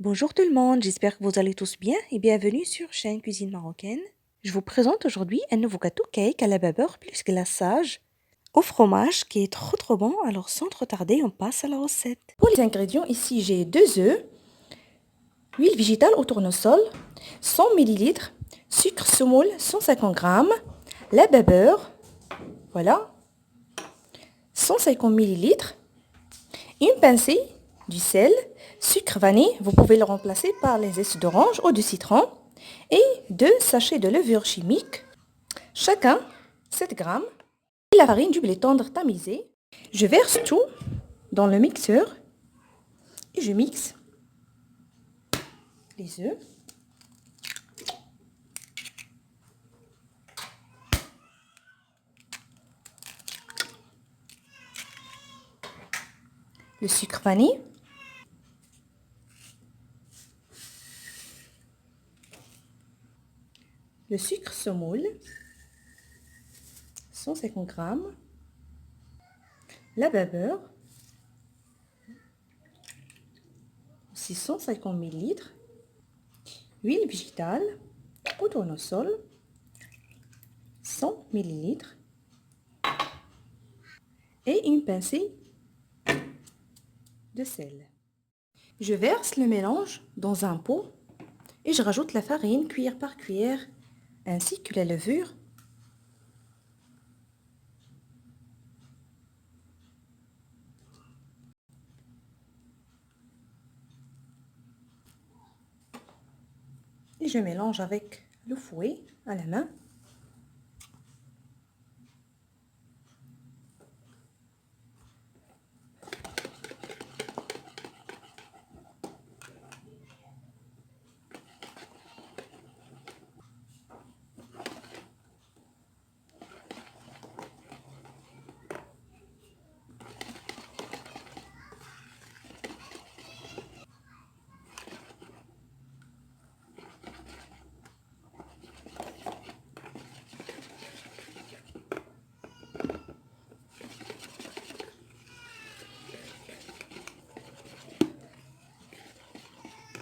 Bonjour tout le monde, j'espère que vous allez tous bien et bienvenue sur chaîne Cuisine Marocaine. Je vous présente aujourd'hui un nouveau gâteau cake à la vapeur plus glaçage au fromage qui est trop bon, alors sans trop tarder, on passe à la recette. Pour les ingrédients, ici j'ai 2 œufs, huile végétale au tournesol, 100 ml, sucre semoule 150 g, la vapeur, voilà, 150 ml, une pincée du sel, sucre vanille, vous pouvez le remplacer par les zestes d'orange ou de citron, et 2 sachets de levure chimique, chacun 7 grammes, et la farine du blé tendre tamisé. Je verse tout dans le mixeur et je mixe les œufs. Le sucre vanille, le sucre semoule, 150 grammes, la vapeur, 650 ml, huile végétale au tournesol, 100 ml, et une pincée de sel. Je verse le mélange dans un pot et je rajoute la farine cuillère par cuillère ainsi que la levure. Et je mélange avec le fouet à la main.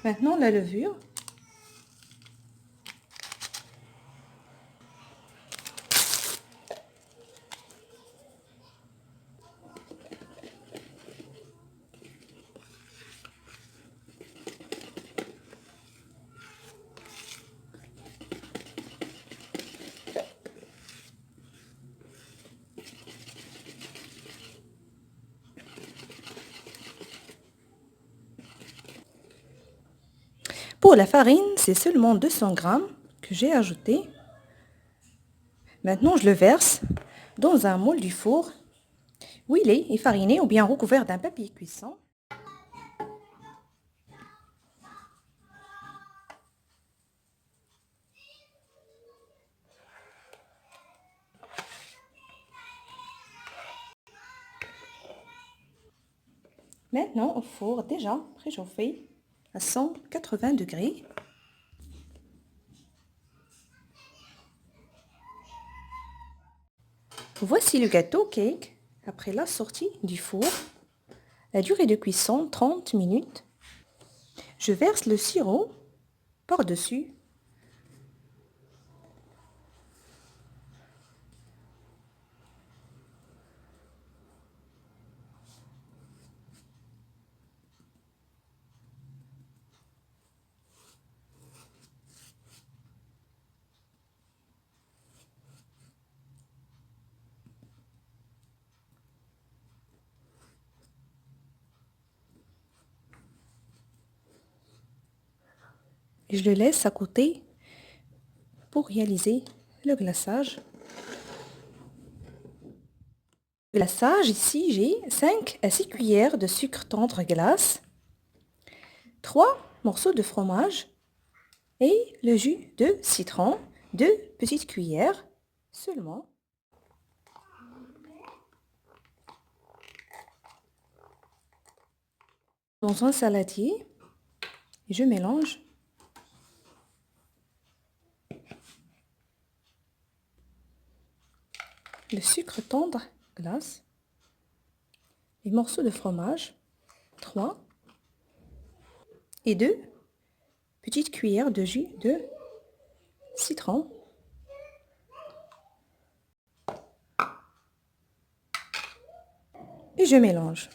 Maintenant la levure. Pour la farine, c'est seulement 200 grammes que j'ai ajouté. Maintenant, je le verse dans un moule du four où il est fariné ou bien recouvert d'un papier cuisson. Maintenant, au four déjà préchauffé à 180 degrés. Voici le gâteau cake après la sortie du four. La durée de cuisson 30 minutes. Je verse le sirop par-dessus. Et je le laisse à côté pour réaliser le glaçage. Le glaçage, ici, j'ai 5 à 6 cuillères de sucre tendre glace, 3 morceaux de fromage et le jus de citron, 2 petites cuillères seulement. Dans un saladier, je mélange le sucre tendre glace, les morceaux de fromage, 3, et 2 petites cuillères de jus de citron. Et je mélange.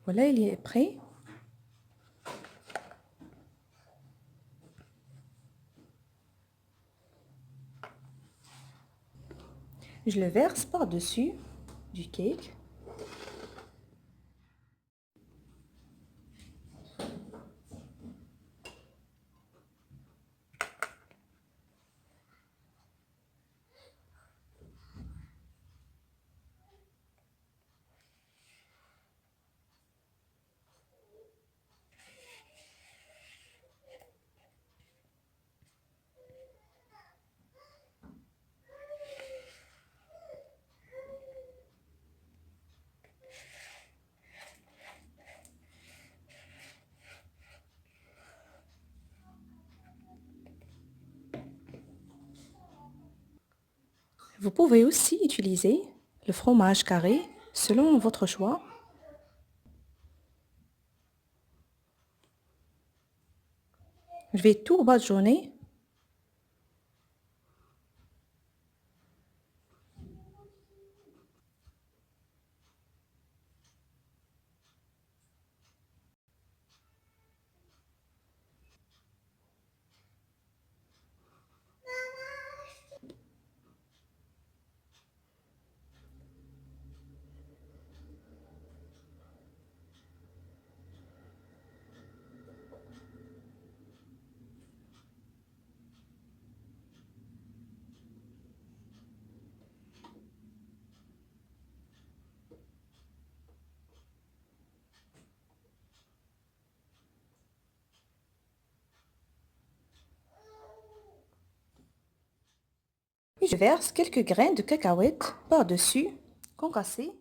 Voilà, il est prêt. Je le verse par-dessus du cake. Vous pouvez aussi utiliser le fromage carré selon votre choix. Je vais tout badigeonner. Et je verse quelques graines de cacahuètes par-dessus, concassées.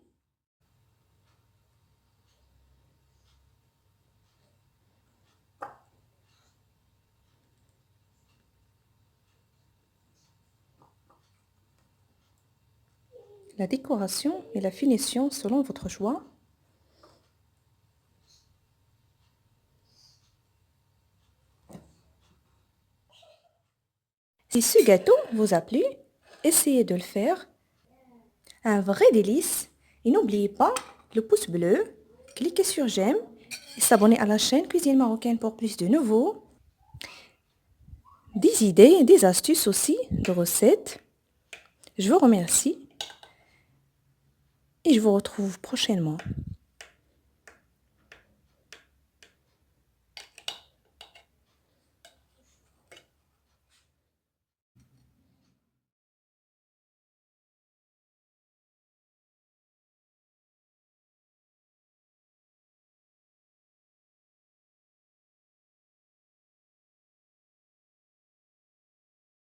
La décoration et la finition selon votre choix. Si ce gâteau vous a plu, essayez de le faire. Un vrai délice. Et n'oubliez pas le pouce bleu, cliquez sur j'aime et s'abonner à la chaîne Cuisine Marocaine pour plus de nouveaux, des idées, des astuces aussi, de recettes. Je vous remercie et je vous retrouve prochainement.